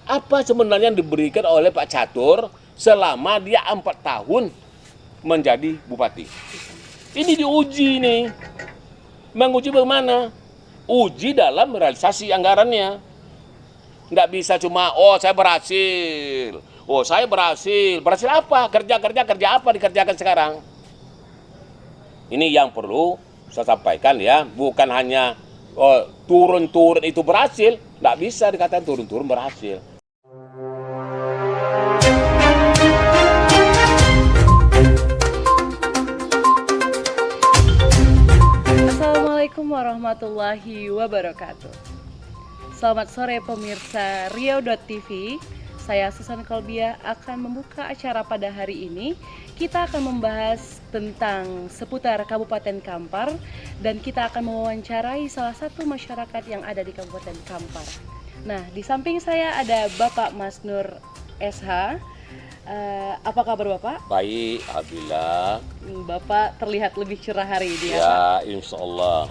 Apa sebenarnya yang diberikan oleh Pak Catur selama dia 4 tahun menjadi bupati? Ini diuji nih. Menguji bagaimana? Uji dalam realisasi anggarannya. Nggak bisa cuma, oh saya berhasil. Oh saya berhasil. Berhasil apa? Kerja apa dikerjakan sekarang? Ini yang perlu saya sampaikan ya. Bukan hanya turun-turun itu berhasil. Nggak bisa dikatakan turun-turun berhasil. Assalamualaikum warahmatullahi wabarakatuh. Selamat sore pemirsa Riau.tv. Saya Susan Kolbia akan membuka acara pada hari ini. Kita akan membahas tentang seputar Kabupaten Kampar dan kita akan mewawancarai salah satu masyarakat yang ada di Kabupaten Kampar. Nah, di samping saya ada Bapak Mas Nur SH. Apa kabar Bapak? Baik, alhamdulillah. Bapak terlihat lebih cerah hari ini ya, Pak? Ya, insya Allah.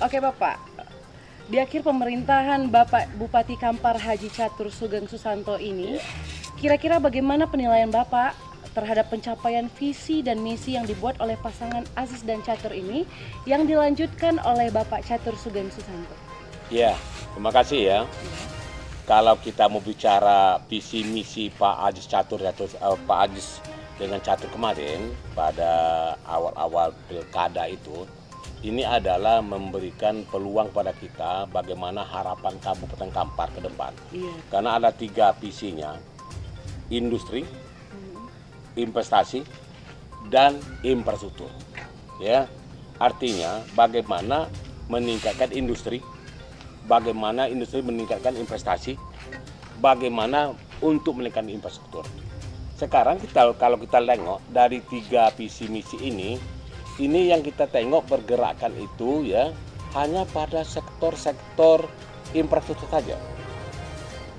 Oke Bapak, di akhir pemerintahan Bapak Bupati Kampar Haji Catur Sugeng Susanto ini, kira-kira bagaimana penilaian Bapak terhadap pencapaian visi dan misi yang dibuat oleh pasangan Aziz dan Catur ini yang dilanjutkan oleh Bapak Catur Sugeng Susanto? Ya, terima kasih ya. Kalau kita mau bicara visi misi Pak Aziz Catur atau Pak Aziz dengan Catur kemarin pada awal-awal pilkada itu, ini adalah memberikan peluang pada kita bagaimana harapan Kabupaten Kampar ke depan. Karena ada 3 visinya, industri, investasi, dan infrastruktur. Ya, artinya bagaimana meningkatkan industri, bagaimana industri meningkatkan investasi, bagaimana untuk meningkatkan infrastruktur. Sekarang kalau kita tengok dari 3 visi misi ini yang kita tengok pergerakan itu ya hanya pada sektor-sektor infrastruktur saja.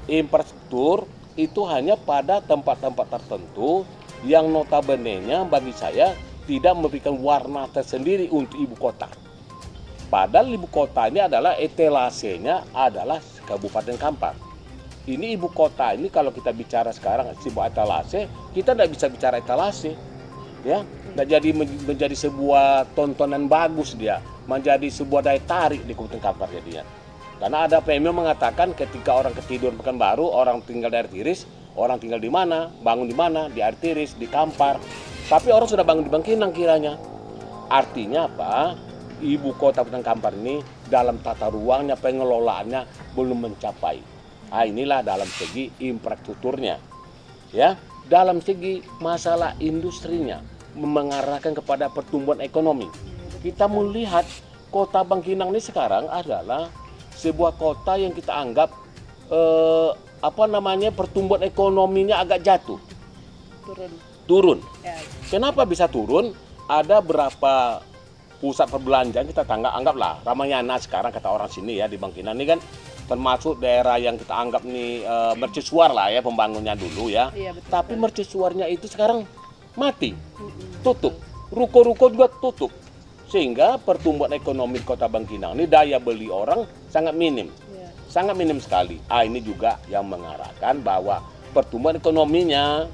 Infrastruktur itu hanya pada tempat-tempat tertentu yang notabene-nya bagi saya tidak memberikan warna tersendiri untuk ibu kota. Padahal ibu kota ini adalah etalasenya adalah Kabupaten Kampar. Ini ibu kota ini kalau kita bicara sekarang sebuah etalase, kita tidak bisa bicara etalase. Ya, nggak jadi menjadi sebuah tontonan bagus dia, menjadi sebuah daya tarik di Kabupaten Kampar jadinya. Karena ada PMO mengatakan ketika orang ketiduran Pekanbaru, orang tinggal di Air Tiris, orang tinggal di mana, bangun di mana, di Air Tiris, di Kampar. Tapi orang sudah bangun di Bangkinang kiranya. Artinya apa? Ibu kota Kabupaten Kampar ini dalam tata ruangnya, pengelolaannya belum mencapai. Nah, inilah dalam segi infrastrukturnya. Ya, dalam segi masalah industrinya mengarahkan kepada pertumbuhan ekonomi. Kita melihat kota Bangkinang ini sekarang adalah sebuah kota yang kita anggap pertumbuhan ekonominya agak jatuh. Turun. Ya. Kenapa bisa turun? Ada berapa pusat perbelanjaan kita anggaplah Ramayana sekarang kata orang sini ya di Bangkinang ini kan termasuk daerah yang kita anggap nih mercusuar lah ya pembangunnya dulu ya. Iya, betul. Tapi mercusuarnya itu sekarang mati, tutup, ruko-ruko juga tutup, sehingga pertumbuhan ekonomi kota Bangkinang ini daya beli orang sangat minim, sangat minim sekali. Ini juga yang mengarahkan bahwa pertumbuhan ekonominya,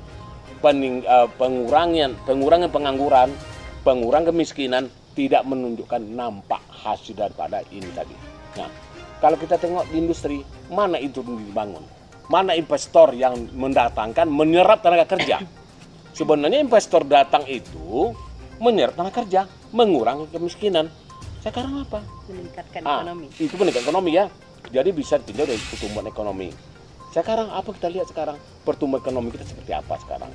pengurangan pengangguran, pengurangan kemiskinan tidak menunjukkan nampak hasil daripada ini tadi. Nah, kalau kita tengok di industri, mana itu dibangun? Mana investor yang mendatangkan, menyerap tenaga kerja? Sebenarnya investor datang itu menyerap tenaga kerja, mengurangi kemiskinan. Sekarang apa? Meningkatkan ekonomi. Itu meningkatkan ekonomi ya. Jadi bisa ditinjau dari pertumbuhan ekonomi. Sekarang apa kita lihat sekarang? Pertumbuhan ekonomi kita seperti apa sekarang?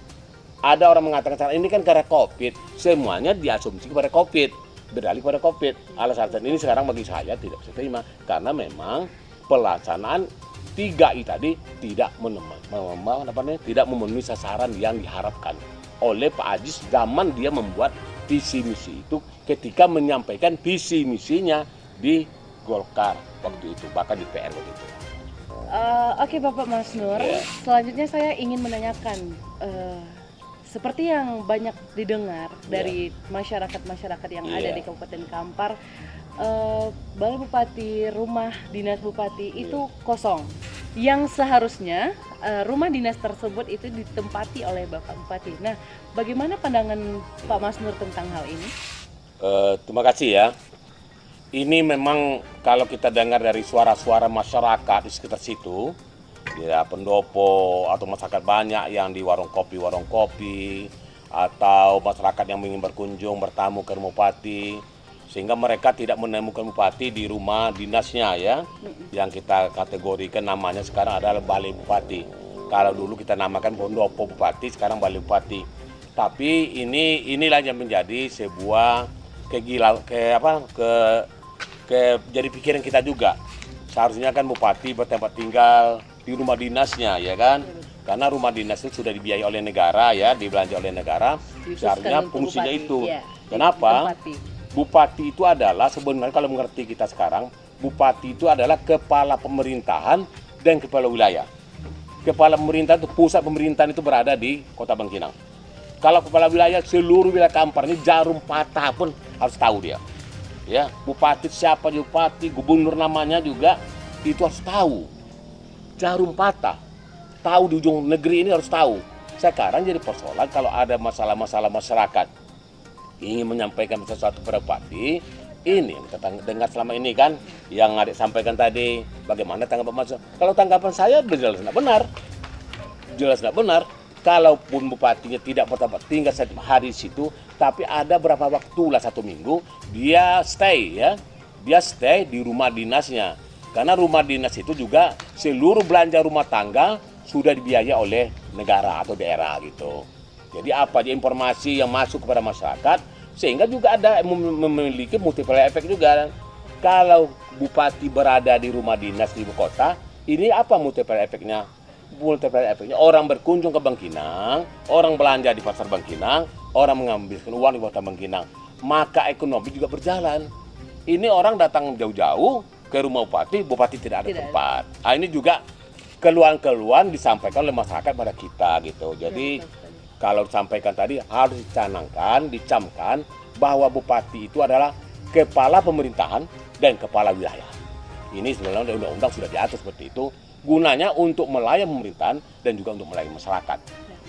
Ada orang mengatakan ini kan karena COVID. Semuanya diasumsi kepada COVID. Beralih pada COVID. Alasan ini sekarang bagi saya tidak bisa terima. Karena memang pelaksanaan 3I tadi tidak memenuhi sasaran yang diharapkan oleh Pak Aziz zaman dia membuat visi misi itu ketika menyampaikan visi misinya di Golkar waktu itu, bahkan di PR waktu itu. Oke Bapak Mas Nur, selanjutnya saya ingin menanyakan seperti yang banyak didengar dari masyarakat-masyarakat yang ada di Kabupaten Kampar, Balai Bupati, rumah dinas Bupati itu kosong. yang seharusnya rumah dinas tersebut itu ditempati oleh Bapak Bupati. Nah, bagaimana pandangan Pak Mas Nur tentang hal ini? Terima kasih ya. Ini memang kalau kita dengar dari suara-suara masyarakat di sekitar situ, ya pendopo atau masyarakat banyak yang di warung kopi, atau masyarakat yang ingin berkunjung bertamu ke rumah bupati, sehingga mereka tidak menemukan bupati di rumah dinasnya ya, yang kita kategorikan namanya sekarang adalah balai bupati. Kalau dulu kita namakan pendopo bupati, sekarang balai bupati. Tapi inilah yang menjadi sebuah jadi pikiran kita juga. Seharusnya kan bupati bertempat tinggal di rumah dinasnya ya kan, karena rumah dinas itu sudah dibiayai oleh negara ya, dibelanja oleh negara. Seharusnya fungsinya bupati, itu ya, kenapa bupati itu adalah sebenarnya kalau mengerti kita sekarang, bupati itu adalah kepala pemerintahan dan kepala wilayah. Kepala pemerintahan itu, pusat pemerintahan itu berada di Kota Bangkinang. Kalau kepala wilayah, seluruh wilayah Kampar ini jarum patah pun harus tahu dia. Ya, bupati siapa bupati, gubernur namanya juga itu harus tahu. Jarum patah, tahu di ujung negeri ini harus tahu. Sekarang jadi persoalan kalau ada masalah-masalah masyarakat ingin menyampaikan sesuatu kepada bupati, ini kita dengar selama ini kan yang adik sampaikan tadi, bagaimana tanggapan masyarakat. Kalau tanggapan saya jelas tidak benar. Kalaupun bupatinya tidak bertempat tinggal setiap hari di situ, tapi ada berapa waktu lah 1 minggu dia stay ya, dia stay di rumah dinasnya. Karena rumah dinas itu juga seluruh belanja rumah tangga sudah dibiayai oleh negara atau daerah gitu. Jadi apa aja informasi yang masuk kepada masyarakat, sehingga juga ada memiliki multiplier efek juga. Kalau bupati berada di rumah dinas di ibu kota, ini apa multiplier efeknya? Multiplier efeknya orang berkunjung ke Bangkinang, orang belanja di pasar Bangkinang, orang mengambilkan uang di kota Bangkinang, maka ekonomi juga berjalan. Ini orang datang jauh-jauh ke rumah bupati, bupati tidak ada tempat. Nah, ini juga keluhan-keluhan disampaikan oleh masyarakat pada kita gitu. Jadi kalau disampaikan tadi harus dicamkan bahwa bupati itu adalah kepala pemerintahan dan kepala wilayah. Ini sebenarnya undang-undang sudah diatur seperti itu, gunanya untuk melayani pemerintahan dan juga untuk melayani masyarakat.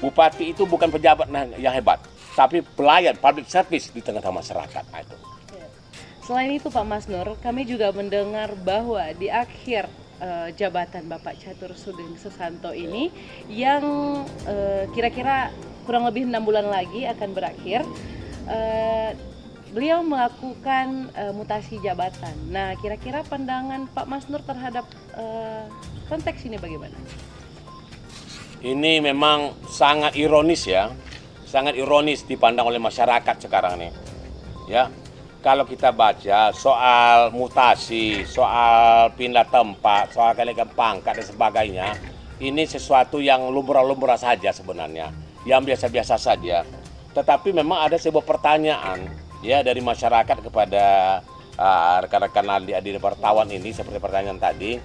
Bupati itu bukan pejabat yang hebat, tapi pelayan public service di tengah-tengah masyarakat. Nah, itu. Selain itu Pak Mas Nur, kami juga mendengar bahwa di akhir jabatan Bapak Catur Suding Susanto ini yang kira-kira kurang lebih 6 bulan lagi akan berakhir, beliau melakukan mutasi jabatan. Nah, kira-kira pandangan Pak Mas Nur terhadap konteks ini bagaimana? Ini memang sangat ironis ya, sangat ironis dipandang oleh masyarakat sekarang nih. Ya, kalau kita baca soal mutasi, soal pindah tempat, soal kenaikan pangkat dan sebagainya, ini sesuatu yang lumrah-lumrah saja sebenarnya, yang biasa-biasa saja. Tetapi memang ada sebuah pertanyaan ya dari masyarakat kepada rekan-rekan adik-adik wartawan ini, seperti pertanyaan tadi.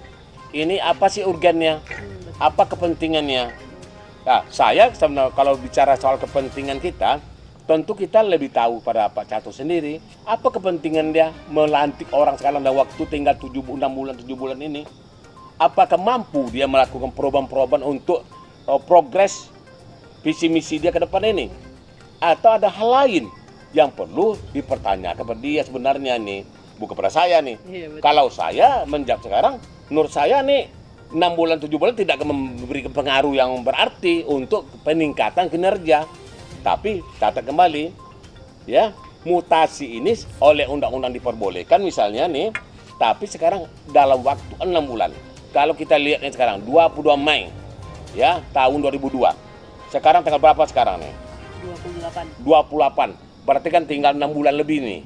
Ini apa sih urgennya? Apa kepentingannya? Nah, saya kalau bicara soal kepentingan kita, tentu kita lebih tahu pada Pak Catur sendiri. Apa kepentingan dia melantik orang sekarang dalam waktu tinggal 7 bulan ini? Apakah mampu dia melakukan perubahan-perubahan untuk progres visi misi dia ke depan ini? Atau ada hal lain yang perlu dipertanyakan kepada dia sebenarnya nih? Bukan kepada saya nih. Iya, kalau saya menjawab sekarang, menurut saya nih 6 bulan 7 bulan tidak akan memberi pengaruh yang berarti untuk peningkatan kinerja. Tapi catat kembali ya, mutasi ini oleh undang-undang diperbolehkan misalnya nih, tapi sekarang dalam waktu 6 bulan. Kalau kita lihat nih sekarang 22 Mei ya tahun 2002. Sekarang tanggal berapa sekarang nih? 28. Berarti kan tinggal 6 bulan lebih nih.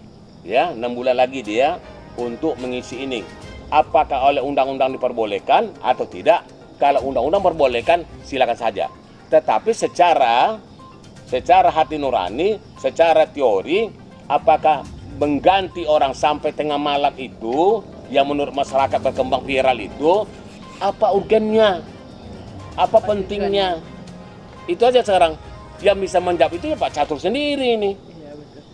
Ya, 6 bulan lagi dia untuk mengisi ini. Apakah oleh undang-undang diperbolehkan atau tidak? Kalau undang-undang memperbolehkan, silakan saja. Tetapi secara hati nurani, secara teori, apakah mengganti orang sampai tengah malam itu, yang menurut masyarakat berkembang viral itu, apa urgennya? Apa pentingnya? Itu aja sekarang. Yang bisa menjawab itu ya Pak Catur sendiri ini.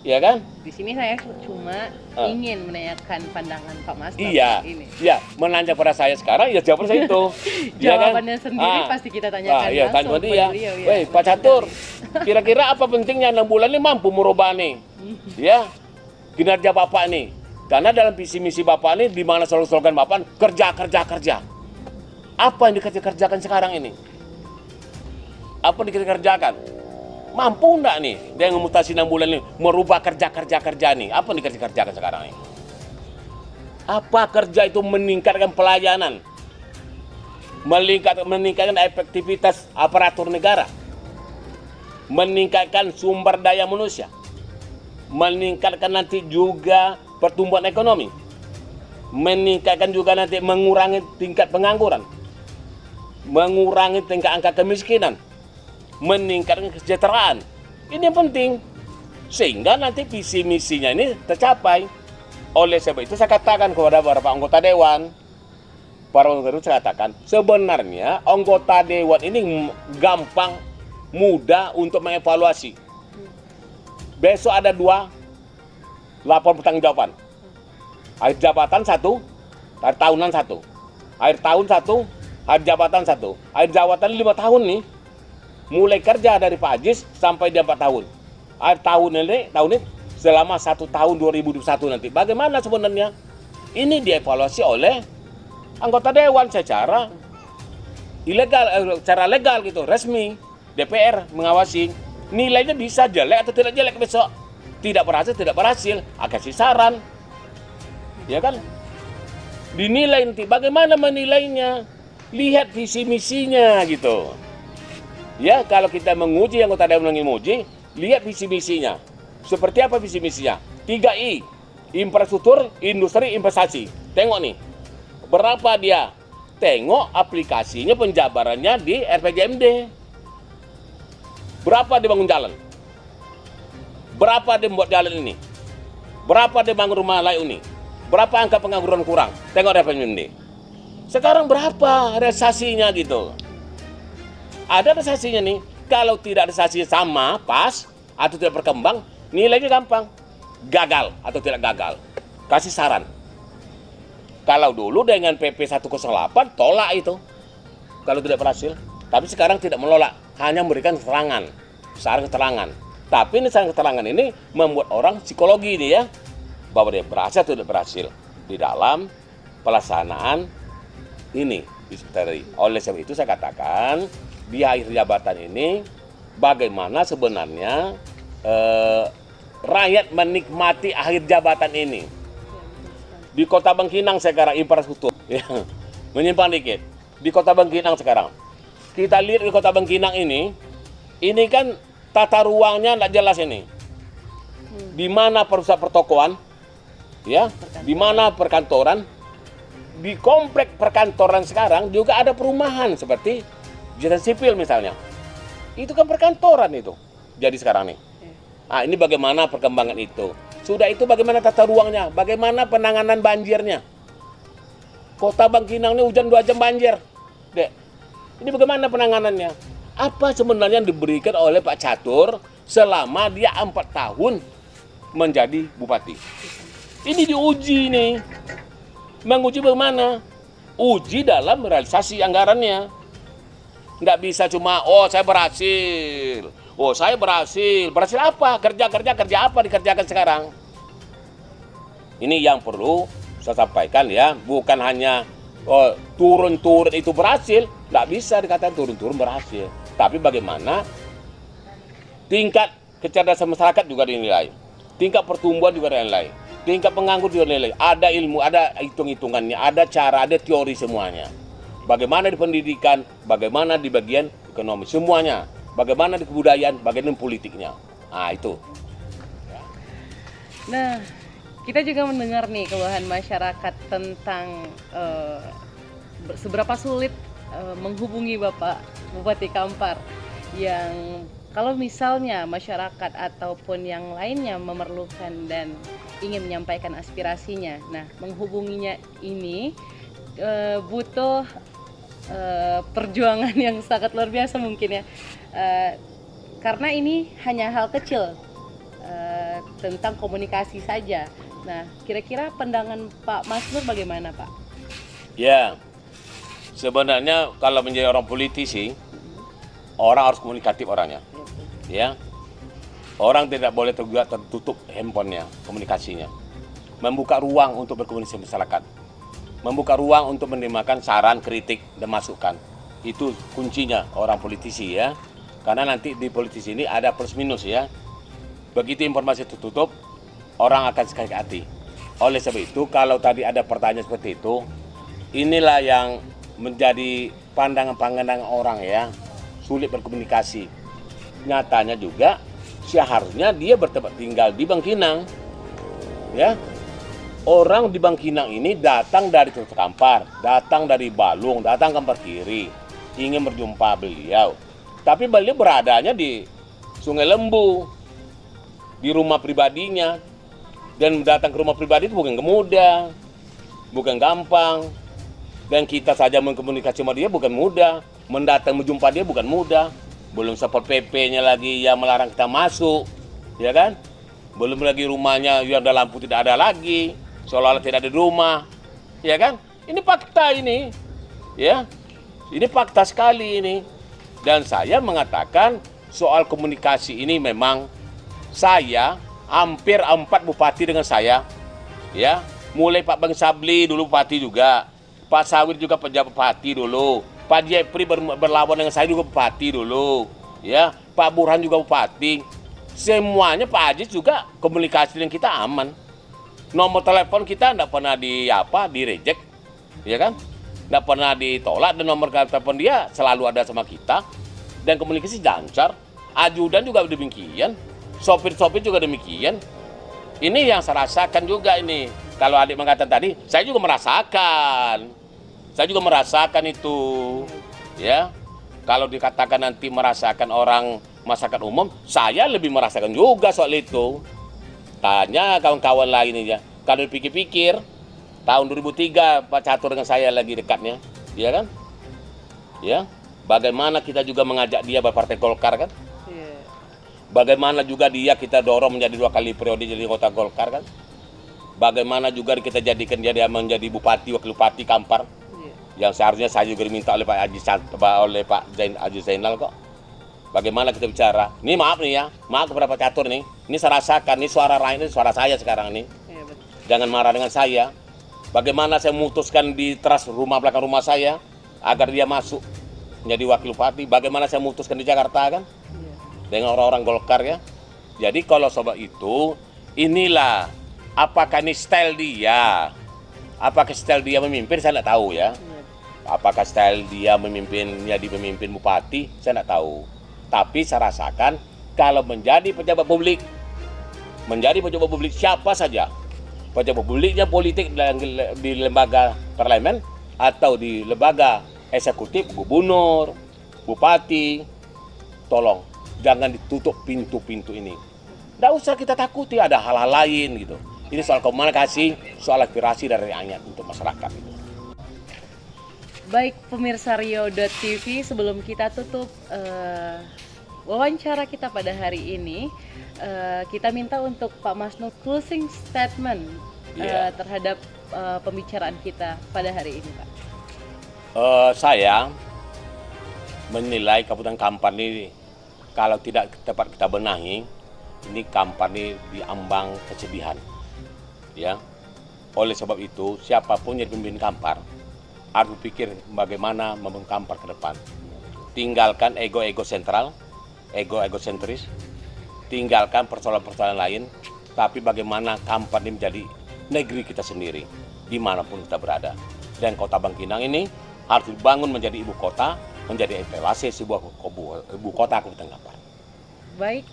ya kan? Di sini saya cuma ingin menanyakan pandangan Pak Master Iya, ini. iya, menanya pada saya sekarang, ya jawaban saya itu. Ya kan? Jawabannya sendiri pasti kita tanyakan iya, langsung tanya dia. beliau, ya. Weh, Pak Catur, kira-kira apa pentingnya 6 bulan ini mampu merubah nih? Ya, kinerja Bapak nih. Karena dalam visi misi Bapak nih, di mana slogan Bapak, kerja, kerja, kerja. Apa yang dikerjakan sekarang ini? Apa yang dikerjakan? Mampu enggak nih dia ngemutasi 6 bulan ini merubah kerja nih? Apa yang dikerjakan sekarang ini? Apa kerja itu meningkatkan pelayanan, meningkatkan efektivitas aparatur negara, meningkatkan sumber daya manusia, meningkatkan nanti juga pertumbuhan ekonomi, meningkatkan juga nanti mengurangi tingkat pengangguran, mengurangi tingkat angka kemiskinan, meningkatkan kesejahteraan. Ini yang penting sehingga nanti visi misinya ini tercapai. Oleh sebab itu saya katakan kepada beberapa anggota dewan, para anggota dewan, saya katakan sebenarnya anggota dewan ini gampang, mudah untuk mengevaluasi. Besok ada 2 lapor pertanggungjawaban. Akhir jabatan 1, akhir tahunan 1. Akhir tahun 1, akhir jabatan 1. Akhir jabatan 5 tahun nih. Mulai kerja dari Pak Ajis sampai dia 4 tahun. Akhir tahun ini selama 1 tahun 2021 nanti. Bagaimana sebenarnya? Ini dievaluasi oleh anggota dewan secara ilegal, secara legal gitu, resmi. DPR mengawasi. Nilainya bisa jelek atau tidak jelek besok. Tidak berhasil, kasih saran. Ya kan? Dinilai nanti. Bagaimana menilainya? Lihat visi misinya gitu. Ya, kalau kita menguji, anggota dewan menguji, lihat visi misinya. Seperti apa visi misinya? 3I, infrastruktur, industri, investasi. Tengok nih, berapa dia? Tengok aplikasinya, penjabarannya di RPJMD. Berapa dia bangun jalan? Berapa dia membuat jalan ini? Berapa dia bangun rumah layak ini? Berapa angka pengangguran kurang? Tengok RPJMD. Sekarang berapa realisasinya gitu? Ada realisasinya nih. Kalau tidak realisasinya sama, pas, atau tidak berkembang, nilainya gampang. Gagal atau tidak gagal. Kasih saran. Kalau dulu dengan PP 108, tolak itu. Kalau tidak berhasil. Tapi sekarang tidak menolak. Hanya memberikan keterangan. Saran keterangan. Tapi ini saran keterangan ini membuat orang psikologi ini ya. Bahwa dia berhasil atau tidak berhasil. Di dalam pelaksanaan ini. Oleh sebab itu saya katakan, di akhir jabatan ini bagaimana sebenarnya rakyat menikmati akhir jabatan ini. Di Kota Bangkinang sekarang infrastruktur ya, menyimpang dikit. Di Kota Bangkinang sekarang kita lihat di Kota Bangkinang ini kan tata ruangnya tidak jelas ini. Di mana pusat pertokoan, ya, di mana perkantoran, di komplek perkantoran sekarang juga ada perumahan seperti Justice sipil misalnya, itu kan perkantoran itu. Jadi sekarang nih, ini bagaimana perkembangan itu. Sudah itu bagaimana tata ruangnya, bagaimana penanganan banjirnya. Kota Bangkinang ini hujan 2 jam banjir, Dek. Ini bagaimana penanganannya? Apa sebenarnya yang diberikan oleh Pak Catur selama dia 4 tahun menjadi bupati? Ini diuji nih. Menguji bagaimana? Uji dalam realisasi anggarannya. Nggak bisa cuma, saya berhasil. Saya berhasil. Berhasil apa? Kerja apa dikerjakan sekarang? Ini yang perlu saya sampaikan ya. Bukan hanya turun-turun itu berhasil. Nggak bisa dikatakan turun-turun berhasil. Tapi bagaimana tingkat kecerdasan masyarakat juga dinilai. Tingkat pertumbuhan juga dinilai. Tingkat penganggur juga dinilai. Ada ilmu, ada hitung-hitungannya, ada cara, ada teori semuanya. Bagaimana di pendidikan, bagaimana di bagian ekonomi, semuanya. Bagaimana di kebudayaan, bagaimana politiknya. Itu. Nah, kita juga mendengar nih keluhan masyarakat tentang seberapa sulit menghubungi Bapak Bupati Kampar, yang kalau misalnya masyarakat ataupun yang lainnya memerlukan dan ingin menyampaikan aspirasinya. Nah, menghubunginya ini butuh perjuangan yang sangat luar biasa mungkin ya, karena ini hanya hal kecil, tentang komunikasi saja. Nah, kira-kira pandangan Pak Masnur bagaimana, Pak? Ya, sebenarnya kalau menjadi orang politisi, orang harus komunikatif orangnya. Ya, orang tidak boleh juga tertutup handphonenya, komunikasinya. Membuka ruang untuk berkomunikasi masyarakat. Membuka ruang untuk menerima saran, kritik, dan masukan. Itu kuncinya orang politisi ya. Karena nanti di politisi ini ada plus minus ya. Begitu informasi tertutup, orang akan sakit hati. Oleh sebab itu, kalau tadi ada pertanyaan seperti itu, inilah yang menjadi pandangan-pandangan orang ya, sulit berkomunikasi. Nyatanya juga seharusnya dia bertempat tinggal di Bangkinang. Ya. Orang di Bangkinang ini datang dari Kota Kampar, datang dari Balung, datang Kampar Kiri, ingin berjumpa beliau. Tapi beliau beradanya di Sungai Lembu, di rumah pribadinya. Dan datang ke rumah pribadi itu bukan mudah, bukan gampang. Dan kita saja mengkomunikasi sama dia bukan mudah, mendatang menjumpa dia bukan mudah. Belum Satpol PP-nya lagi yang melarang kita masuk, ya kan? Belum lagi rumahnya yang ada lampu tidak ada lagi, seolah-olah tidak ada di rumah, ya kan? Ini fakta ini, ya. Ini fakta sekali ini. Dan saya mengatakan soal komunikasi ini memang saya hampir 4 bupati dengan saya, ya. Mulai Pak Bang Sabli dulu bupati juga, Pak Sawir juga pejabat bupati dulu, Pak Jepri berlawan dengan saya juga bupati dulu, ya. Pak Burhan juga bupati. Semuanya Pak Aziz juga komunikasi dengan kita aman. Nomor telepon kita tidak pernah di reject, ya kan? Tidak pernah ditolak dan nomor telepon dia selalu ada sama kita dan komunikasi lancar. Ajudan juga demikian, sopir-sopir juga demikian. Ini yang saya rasakan juga ini. Kalau adik mengatakan tadi, saya juga merasakan. Saya juga merasakan itu, ya. Kalau dikatakan nanti merasakan orang masyarakat umum, saya lebih merasakan juga soal itu. Tanya kawan-kawan lain ya. Kalau dipikir-pikir, tahun 2003 Pak Catur dengan saya lagi dekatnya, ya kan? Ya, bagaimana kita juga mengajak dia berpartai Golkar kan? Yeah. Bagaimana juga dia kita dorong menjadi 2 kali periode jadi kota Golkar kan? Bagaimana juga kita jadikan dia menjadi bupati, wakil bupati Kampar, yang seharusnya saya juga diminta oleh Pak Haji Zainal kok. Bagaimana kita bicara? Ini maaf nih ya, maaf kepada Pak Catur nih. Ini saya rasakan, ini suara rakyat, ini suara saya sekarang nih. Iya, betul. Jangan marah dengan saya. Bagaimana saya memutuskan di teras rumah belakang rumah saya agar dia masuk menjadi wakil bupati. Bagaimana saya memutuskan di Jakarta kan? Iya. Dengan orang-orang Golkar ya. Jadi kalau sobat itu, inilah apakah ini style dia? Apakah style dia memimpin? Saya tidak tahu ya. Iya. Apakah style dia memimpin jadi pemimpin bupati? Saya tidak tahu. Tapi saya rasakan kalau menjadi pejabat publik siapa saja, pejabat publiknya politik di lembaga parlemen atau di lembaga eksekutif, gubernur, bupati, tolong jangan ditutup pintu-pintu ini. Tidak usah kita takuti ada hal-hal lain gitu. Ini soal komunikasi, soal aspirasi dari rakyat untuk masyarakat itu. Baik pemirsa Rio.tv, sebelum kita tutup wawancara kita pada hari ini, kita minta untuk Pak Masnur closing statement terhadap pembicaraan kita pada hari ini, Pak. Saya menilai Kabupaten Kampar ini kalau tidak tepat kita benahi, ini Kampar ini diambang kesedihan, ya. Oleh sebab itu, siapapun yang memimpin Kampar harus berpikir bagaimana membangun Kampar ke depan. Tinggalkan ego-ego sentral, ego-egosentris, tinggalkan persoalan-persoalan lain, tapi bagaimana Kampar ini menjadi negeri kita sendiri, dimanapun kita berada. Dan kota Bangkinang ini harus dibangun menjadi ibu kota, menjadi etalase sebuah ibu kota Kabupaten Kampar. Baik,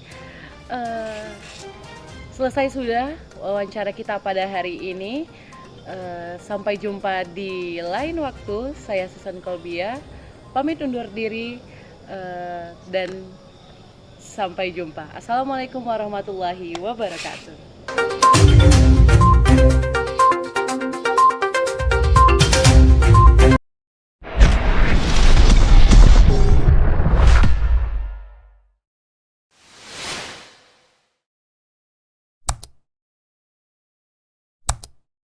selesai sudah wawancara kita pada hari ini. Sampai jumpa di lain waktu. Saya Susan Kolbia, pamit undur diri dan sampai jumpa. Assalamualaikum warahmatullahi wabarakatuh.